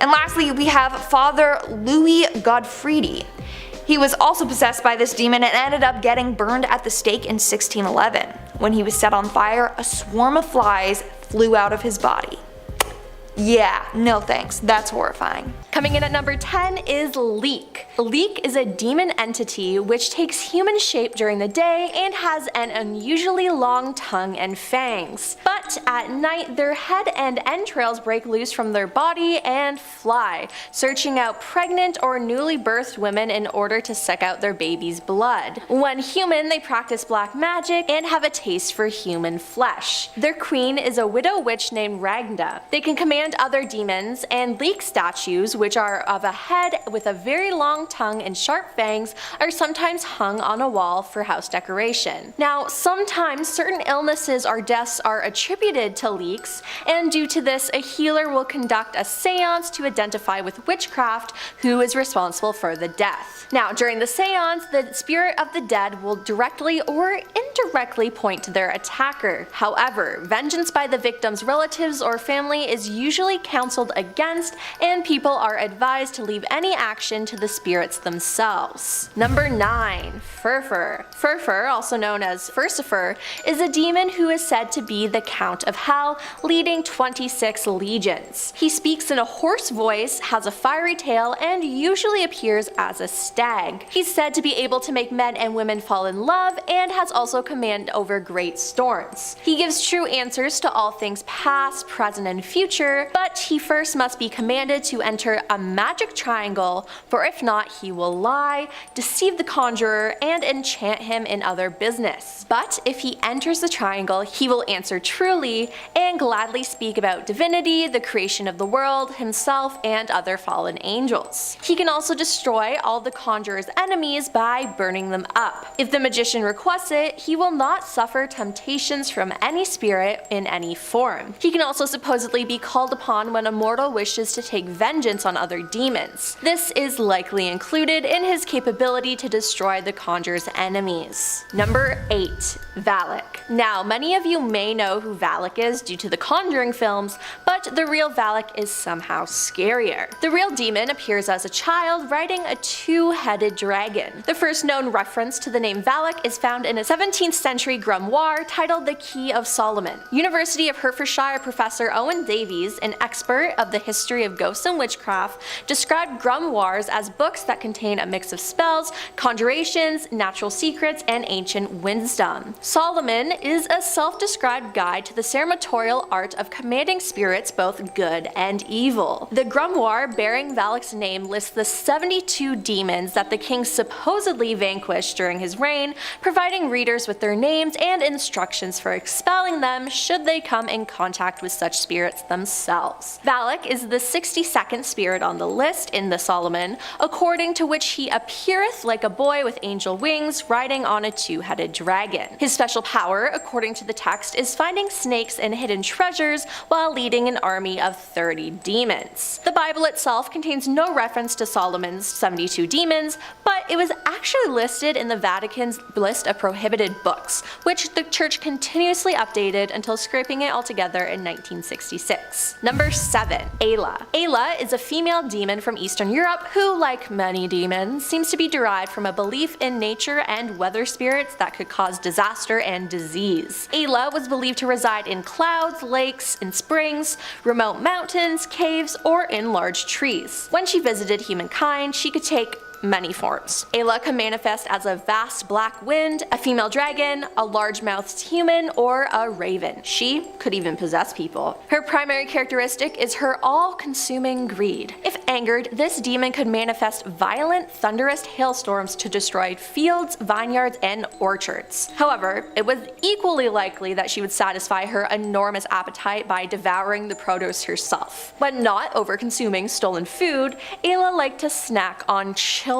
And lastly, we have Father Louis Godfredi. He was also possessed by this demon and ended up getting burned at the stake in 1611. When he was set on fire, a swarm of flies flew out of his body. Yeah, no thanks, that's horrifying. Coming in at number 10 is Leek. Leek is a demon entity which takes human shape during the day and has an unusually long tongue and fangs. But at night, their head and entrails break loose from their body and fly, searching out pregnant or newly birthed women in order to suck out their baby's blood. When human, they practice black magic and have a taste for human flesh. Their queen is a widow witch named Ragna. They can command other demons, and Leek statues, which are of a head with a very long tongue and sharp fangs, are sometimes hung on a wall for house decoration. Now, sometimes certain illnesses or deaths are attributed contributed to leaks, and due to this, a healer will conduct a seance to identify with witchcraft who is responsible for the death. Now, during the seance, the spirit of the dead will directly or indirectly point to their attacker. However, vengeance by the victim's relatives or family is usually counseled against, and people are advised to leave any action to the spirits themselves. Number 9. Furfur. Furfur, also known as Furcifer, is a demon who is said to be the Count of Hell, leading 26 legions. He speaks in a hoarse voice, has a fiery tail, and usually appears as a stag. He's said to be able to make men and women fall in love, and has also command over great storms. He gives true answers to all things past, present, and future, but he first must be commanded to enter a magic triangle, for if not, he will lie, deceive the conjurer, and enchant him in other business. But if he enters the triangle, he will answer truly and gladly speak about divinity, the creation of the world, himself, and other fallen angels. He can also destroy all the conjurer's enemies by burning them up. If the magician requests it, he will not suffer temptations from any spirit in any form. He can also supposedly be called upon when a mortal wishes to take vengeance on other demons. This is likely included in his capability to destroy the conjurer's enemies. Number 8. Valak. Now, many of you may know who Valak is due to the Conjuring films, but the real Valak is somehow scarier. The real demon appears as a child riding a two-headed dragon. The first known reference to the name Valak is found in a 17th century grimoire titled The Key of Solomon. University of Hertfordshire professor Owen Davies, an expert of the history of ghosts and witchcraft, described grimoires as books that contain a mix of spells, conjurations, natural secrets, and ancient wisdom. Solomon is a self-described guide to the ceremonial art of commanding spirits both good and evil. The grimoire bearing Valak's name lists the 72 demons that the king supposedly vanquished during his reign, providing readers with their names and instructions for expelling them should they come in contact with such spirits themselves. Valak is the 62nd spirit on the list in the Solomon, according to which he appeareth like a boy with angel wings riding on a two-headed dragon. His special power, according to the text, is finding snakes and hidden treasures while leading an army of 30 demons. The Bible itself contains no reference to Solomon's 72 demons, but it was actually listed in the Vatican's list of prohibited books, which the church continuously updated until scraping it all together in 1966. Number 7. Ayla. Ayla is a female demon from Eastern Europe who, like many demons, seems to be derived from a belief in nature and weather spirits that could cause disaster and disease. Ayla was believed to reside in clouds, lakes, in springs, remote mountains, caves, or in large trees. When she visited humankind, she could take many forms. Ayla can manifest as a vast black wind, a female dragon, a large-mouthed human, or a raven. She could even possess people. Her primary characteristic is her all-consuming greed. If angered, this demon could manifest violent, thunderous hailstorms to destroy fields, vineyards, and orchards. However, it was equally likely that she would satisfy her enormous appetite by devouring the produce herself. When not over-consuming stolen food, Ayla liked to snack on children.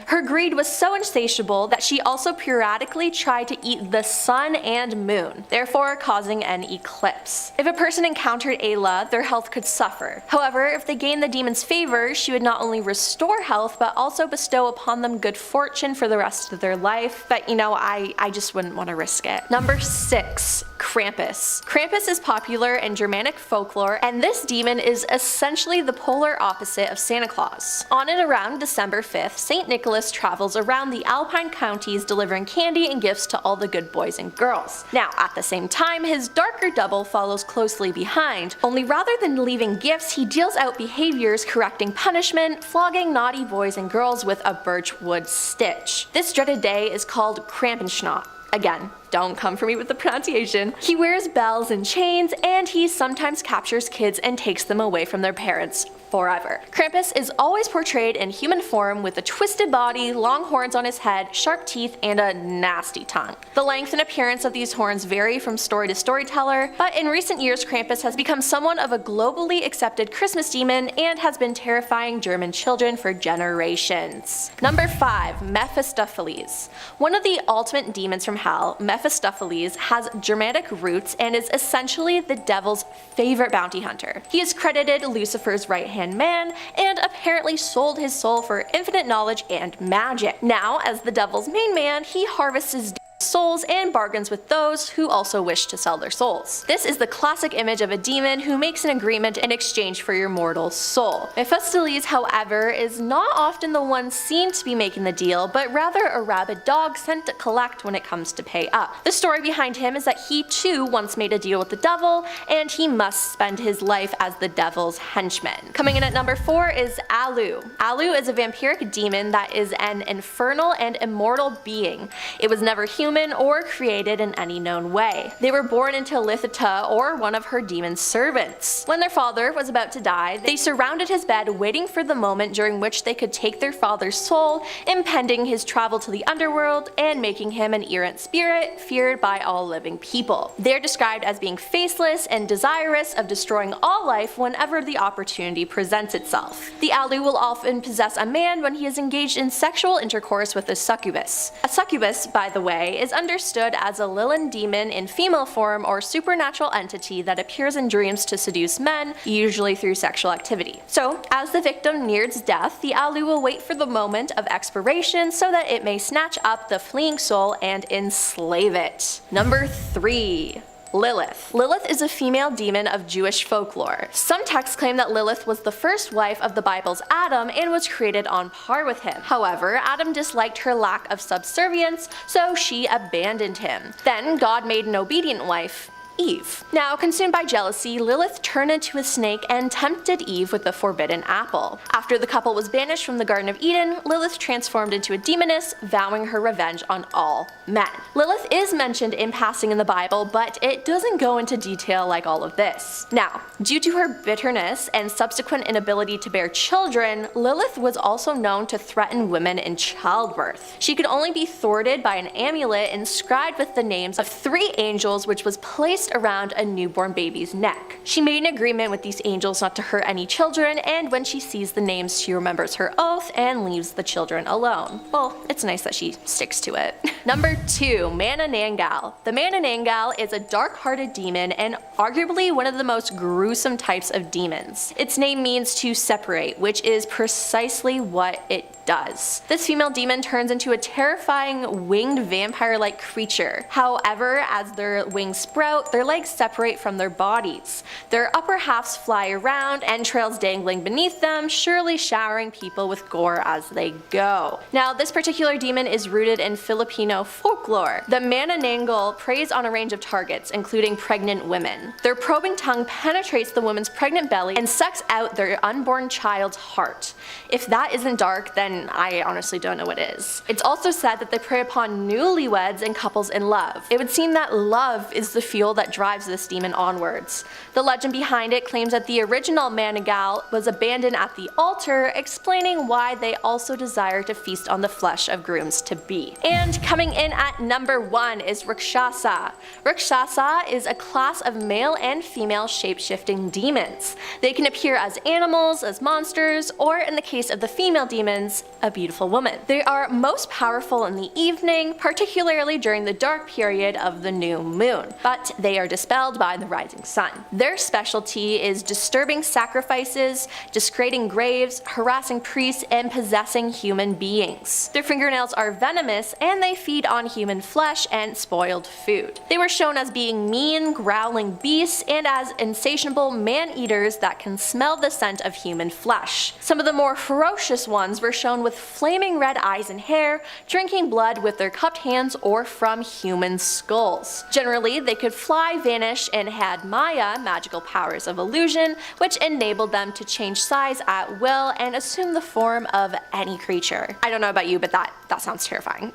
Her greed was so insatiable that she also periodically tried to eat the sun and moon, therefore causing an eclipse. If a person encountered Ayla, their health could suffer. However, if they gained the demon's favor, she would not only restore health, but also bestow upon them good fortune for the rest of their life. But you know, I just wouldn't want to risk it. Number 6. Krampus. Krampus is popular in Germanic folklore, and this demon is essentially the polar opposite of Santa Claus. On and around December 5th, St. Nicholas travels around the Alpine counties delivering candy and gifts to all the good boys and girls. Now, at the same time, his darker double follows closely behind, only rather than leaving gifts, he deals out behaviors correcting punishment, flogging naughty boys and girls with a birchwood stitch. This dreaded day is called Krampenschnott. Again, don't come for me with the pronunciation. He wears bells and chains, and he sometimes captures kids and takes them away from their parents forever. Krampus is always portrayed in human form with a twisted body, long horns on his head, sharp teeth, and a nasty tongue. The length and appearance of these horns vary from story to storyteller, but in recent years Krampus has become somewhat of a globally accepted Christmas demon and has been terrifying German children for generations. Number 5. Mephistopheles. One of the ultimate demons from hell, Mephistopheles Mephistopheles has Germanic roots and is essentially the devil's favorite bounty hunter. He is credited Lucifer's right-hand man and apparently sold his soul for infinite knowledge and magic. Now, as the devil's main man, he harvests his souls and bargains with those who also wish to sell their souls. This is the classic image of a demon who makes an agreement in exchange for your mortal soul. Mephistopheles, however, is not often the one seen to be making the deal, but rather a rabid dog sent to collect when it comes to pay up. The story behind him is that he too once made a deal with the devil, and he must spend his life as the devil's henchman. Coming in at number 4 is Alu. Alu is a vampiric demon that is an infernal and immortal being. It was never human or created in any known way. They were born into Lithita, or one of her demon servants. When their father was about to die, they surrounded his bed waiting for the moment during which they could take their father's soul, impeding his travel to the underworld and making him an errant spirit feared by all living people. They are described as being faceless and desirous of destroying all life whenever the opportunity presents itself. The Alu will often possess a man when he is engaged in sexual intercourse with a succubus. A succubus, by the way, is understood as a Lilin demon in female form or supernatural entity that appears in dreams to seduce men, usually through sexual activity. So, as the victim nears death, the Alu will wait for the moment of expiration so that it may snatch up the fleeing soul and enslave it. Number 3. Lilith. Lilith is a female demon of Jewish folklore. Some texts claim that Lilith was the first wife of the Bible's Adam and was created on par with him. However, Adam disliked her lack of subservience, so she abandoned him. Then God made an obedient wife, Eve. Now, consumed by jealousy, Lilith turned into a snake and tempted Eve with the forbidden apple. After the couple was banished from the Garden of Eden, Lilith transformed into a demoness, vowing her revenge on all men. Lilith is mentioned in passing in the Bible, but it doesn't go into detail like all of this. Now, due to her bitterness and subsequent inability to bear children, Lilith was also known to threaten women in childbirth. She could only be thwarted by an amulet inscribed with the names of 3 angels, which was placed around a newborn baby's neck. She made an agreement with these angels not to hurt any children, and when she sees the names, she remembers her oath and leaves the children alone. Well, it's nice that she sticks to it. Number 2. Manananggal. The Manananggal is a dark-hearted demon and arguably one of the most gruesome types of demons. Its name means to separate, which is precisely what it does. This female demon turns into a terrifying winged vampire-like creature. However, as their wings sprout, their legs separate from their bodies. Their upper halves fly around, entrails dangling beneath them, surely showering people with gore as they go. Now, this particular demon is rooted in Filipino folklore. The Manananggal preys on a range of targets, including pregnant women. Their probing tongue penetrates the woman's pregnant belly and sucks out their unborn child's heart. If that isn't dark, then I honestly don't know what is. It's also said that they prey upon newlyweds and couples in love. It would seem that love is the fuel that drives this demon onwards. The legend behind it claims that the original Manananggal was abandoned at the altar, explaining why they also desire to feast on the flesh of grooms-to-be. And coming in at number 1 is Rakshasa. Rakshasa is a class of male and female shape-shifting demons. They can appear as animals, as monsters, or in the case of the female demons, a beautiful woman. They are most powerful in the evening, particularly during the dark period of the new moon, but they are dispelled by the rising sun. Their specialty is disturbing sacrifices, discrediting graves, harassing priests, and possessing human beings. Their fingernails are venomous, and they feed on human flesh and spoiled food. They were shown as being mean, growling beasts, and as insatiable man-eaters that can smell the scent of human flesh. Some of the more ferocious ones were shown with flaming red eyes and hair, drinking blood with their cupped hands or from human skulls. Generally, they could fly, vanish, and had Maya, magical powers of illusion, which enabled them to change size at will and assume the form of any creature. I don't know about you, but that sounds terrifying.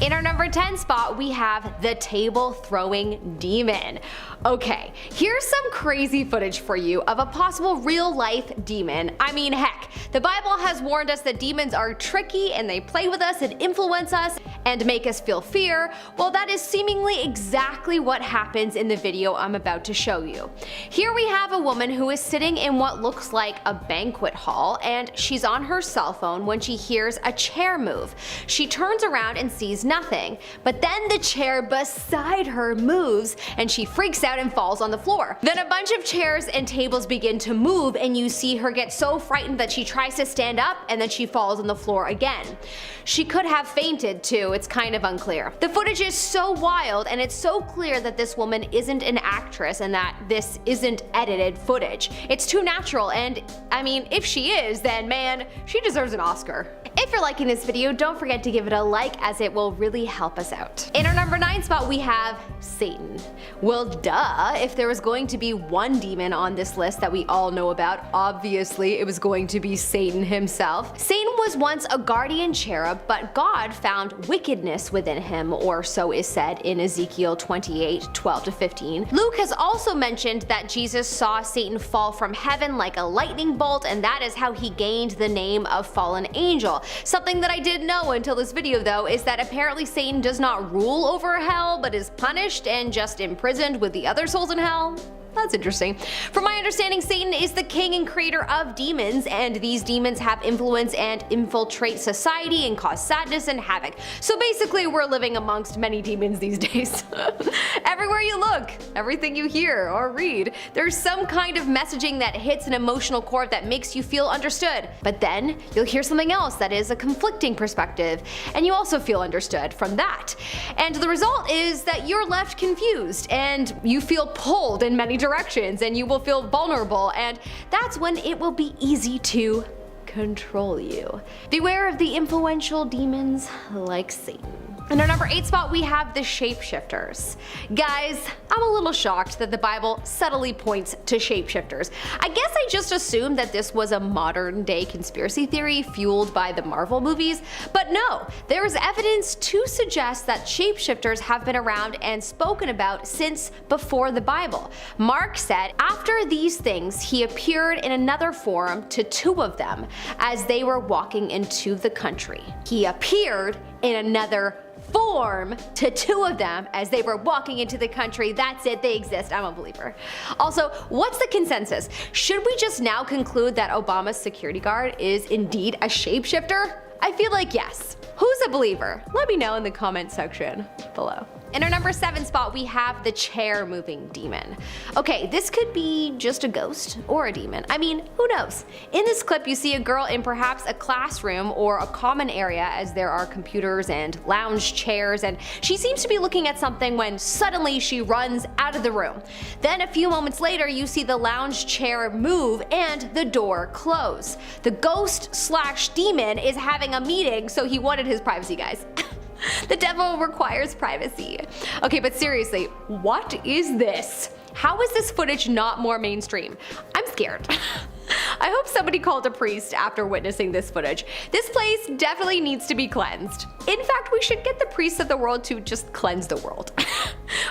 In our number 10 spot, we have the table throwing demon. Okay, here's some crazy footage for you of a possible real life demon. I mean, heck, The Bible has warned us that demons are tricky and they play with us and influence us and make us feel fear. Well, that is seemingly exactly what happens in the video I'm about to show you. Here we have a woman who is sitting in what looks like a banquet hall, and she's on her cell phone when she hears a chair move. She turns around and sees nothing, but then the chair beside her moves and she freaks out and falls on the floor. Then a bunch of chairs and tables begin to move and you see her get so frightened that she tries to stand up and then she falls on the floor again. She could have fainted too, it's kind of unclear. The footage is so wild and it's so clear that this woman isn't an actress and that this isn't edited footage. It's too natural, and I mean, if she is, then man, she deserves an Oscar. If you're liking this video, don't forget to give it a like, as it will really help us out. In our number 9 spot we have Satan. Well duh, if there was going to be one demon on this list that we all know about, obviously it was going to be Satan himself. Satan was once a guardian cherub, but God found wickedness within him, or so is said in Ezekiel 28:12-15. Luke has also mentioned that Jesus saw Satan fall from heaven like a lightning bolt, and that is how he gained the name of fallen angel. Something that I didn't know until this video though is that apparently Satan does not rule over hell, but is punished and just imprisoned with the other souls in hell. That's interesting. From my understanding, Satan is the king and creator of demons, and these demons have influence and infiltrate society and cause sadness and havoc. So basically we're living amongst many demons these days. Everywhere you look, everything you hear or read, there's some kind of messaging that hits an emotional chord that makes you feel understood. But then you'll hear something else that is a conflicting perspective, and you also feel understood from that. And the result is that you're left confused and you feel pulled in many directions, and you will feel vulnerable, and that's when it will be easy to control you. Beware of the influential demons like Satan. In our number 8 spot we have the shapeshifters. Guys, I'm a little shocked that the Bible subtly points to shapeshifters. I guess I just assumed that this was a modern day conspiracy theory fueled by the Marvel movies, but no, there is evidence to suggest that shapeshifters have been around and spoken about since before the Bible. Mark said, after these things he appeared in another form to 2 of them as they were walking into the country. He appeared in another form to 2 of them as they were walking into the country. That's it, they exist. I'm a believer. Also, what's the consensus? Should we just now conclude that Obama's security guard is indeed a shapeshifter? I feel like yes. Who's a believer? Let me know in the comment section below. In our number 7 spot we have the chair moving demon. Okay, this could be just a ghost or a demon. I mean, who knows? In this clip you see a girl in perhaps a classroom or a common area, as there are computers and lounge chairs, and she seems to be looking at something when suddenly she runs out of the room. Then a few moments later you see the lounge chair move and the door close. The ghost/demon is having a meeting, so he wanted his privacy, guys. The devil requires privacy. Okay, but seriously, what is this? How is this footage not more mainstream? I'm scared. I hope somebody called a priest after witnessing this footage. This place definitely needs to be cleansed. In fact, we should get the priests of the world to just cleanse the world.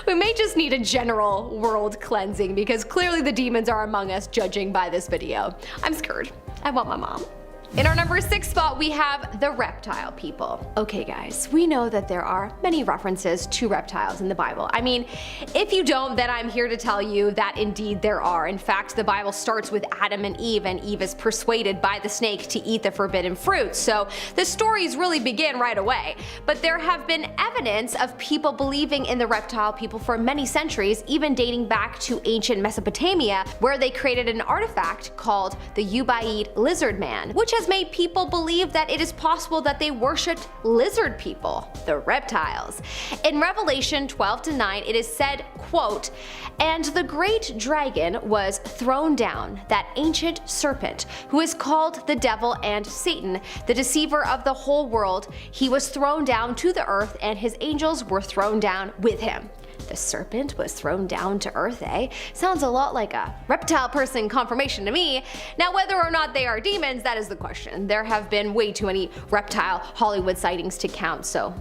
We may just need a general world cleansing, because clearly the demons are among us, judging by this video. I'm scared. I want my mom. In our number 6 spot we have the reptile people. Okay guys, we know that there are many references to reptiles in the Bible. I mean, if you don't, then I'm here to tell you that indeed there are. In fact, the Bible starts with Adam and Eve is persuaded by the snake to eat the forbidden fruit, so the stories really begin right away. But there have been evidence of people believing in the reptile people for many centuries, even dating back to ancient Mesopotamia, where they created an artifact called the Ubaid lizard man, which has made people believe that it is possible that they worshipped lizard people, the reptiles. In Revelation 12:9 it is said, quote, "And the great dragon was thrown down, that ancient serpent, who is called the devil and Satan, the deceiver of the whole world. He was thrown down to the earth, and his angels were thrown down with him." The serpent was thrown down to earth, eh? Sounds a lot like a reptile person confirmation to me. Now, whether or not they are demons, that is the question. There have been way too many reptile Hollywood sightings to count, so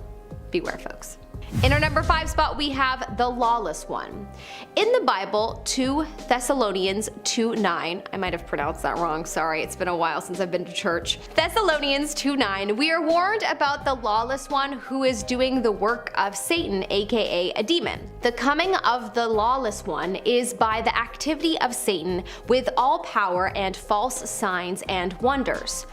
beware folks. In our number 5 spot, we have the Lawless One. In the Bible, 2 Thessalonians 2:9, I might have pronounced that wrong, sorry, it's been a while since I've been to church. Thessalonians 2:9, we are warned about the lawless one who is doing the work of Satan, aka a demon. The coming of the lawless one is by the activity of Satan with all power and false signs and wonders.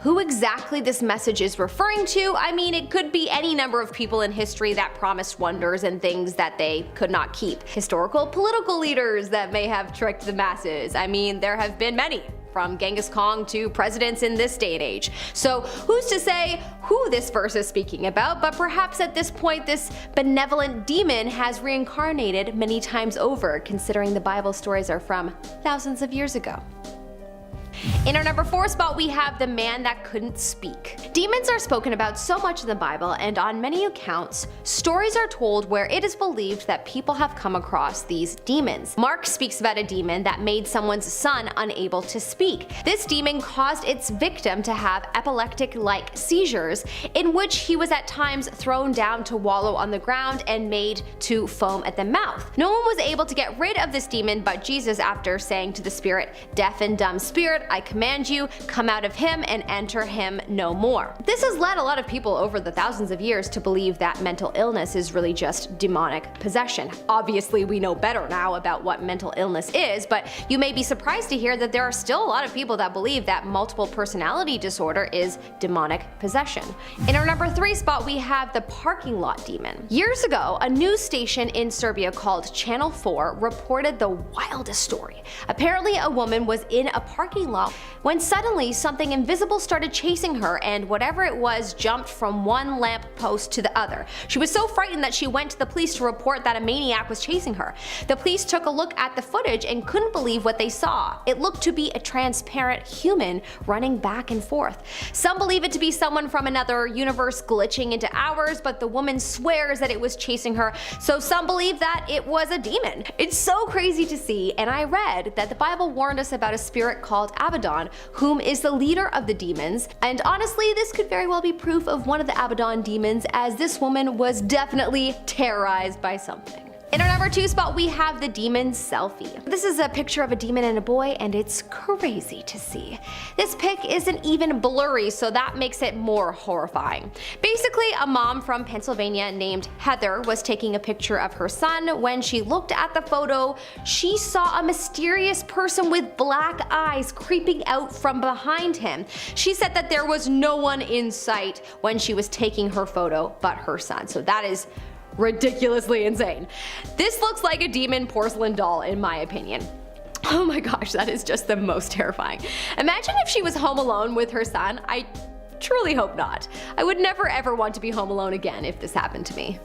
Who exactly this message is referring to? I mean, it could be any number of people in history that promised wonders and things that they could not keep. Historical political leaders that may have tricked the masses. I mean, there have been many, from Genghis Khan to presidents in this day and age. So who's to say who this verse is speaking about, but perhaps at this point this benevolent demon has reincarnated many times over, considering the Bible stories are from thousands of years ago. In our number 4 spot, we have the man that couldn't speak. Demons are spoken about so much in the Bible, and on many accounts, stories are told where it is believed that people have come across these demons. Mark speaks about a demon that made someone's son unable to speak. This demon caused its victim to have epileptic-like seizures, in which he was at times thrown down to wallow on the ground and made to foam at the mouth. No one was able to get rid of this demon but Jesus, after saying to the spirit, "Deaf and dumb spirit, I command you, come out of him and enter him no more." This has led a lot of people over the thousands of years to believe that mental illness is really just demonic possession. Obviously, we know better now about what mental illness is, but you may be surprised to hear that there are still a lot of people that believe that multiple personality disorder is demonic possession. In our number 3 spot, we have the parking lot demon. Years ago, a news station in Serbia called Channel 4 reported the wildest story. Apparently, a woman was in a parking lot when suddenly something invisible started chasing her, and whatever it was jumped from one lamp post to the other. She was so frightened that she went to the police to report that a maniac was chasing her. The police took a look at the footage and couldn't believe what they saw. It looked to be a transparent human running back and forth. Some believe it to be someone from another universe glitching into ours, but the woman swears that it was chasing her, so some believe that it was a demon. It's so crazy to see, and I read that the Bible warned us about a spirit called Abaddon, whom is the leader of the demons, and honestly this could very well be proof of one of the Abaddon demons, as this woman was definitely terrorized by something. In our number 2 spot, we have the demon selfie. This is a picture of a demon and a boy, and it's crazy to see. This pic isn't even blurry, so that makes it more horrifying. Basically, a mom from Pennsylvania named Heather was taking a picture of her son. When she looked at the photo, she saw a mysterious person with black eyes creeping out from behind him. She said that there was no one in sight when she was taking her photo but her son. So that is ridiculously insane. This looks like a demon porcelain doll, in my opinion. Oh my gosh, that is just the most terrifying. Imagine if she was home alone with her son. I truly hope not. I would never ever want to be home alone again if this happened to me.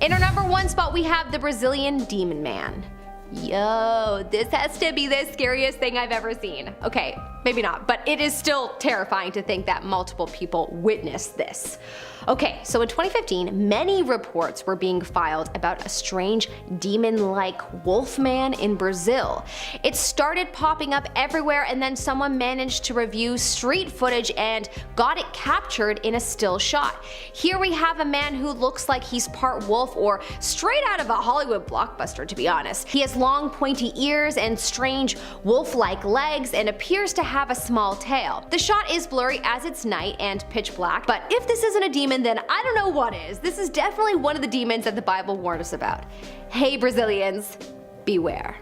In our number 1 spot, we have the Brazilian Demon Man. Yo, this has to be the scariest thing I've ever seen. Okay, maybe not, but it is still terrifying to think that multiple people witnessed this. Okay, so in 2015, many reports were being filed about a strange demon-like wolf man in Brazil. It started popping up everywhere, and then someone managed to review street footage and got it captured in a still shot. Here we have a man who looks like he's part wolf, or straight out of a Hollywood blockbuster, to be honest. He has long pointy ears and strange wolf-like legs and appears to have a small tail. The shot is blurry as it's night and pitch black, but if this isn't a demon, then I don't know what is. This is definitely one of the demons that the Bible warned us about. Hey Brazilians, beware.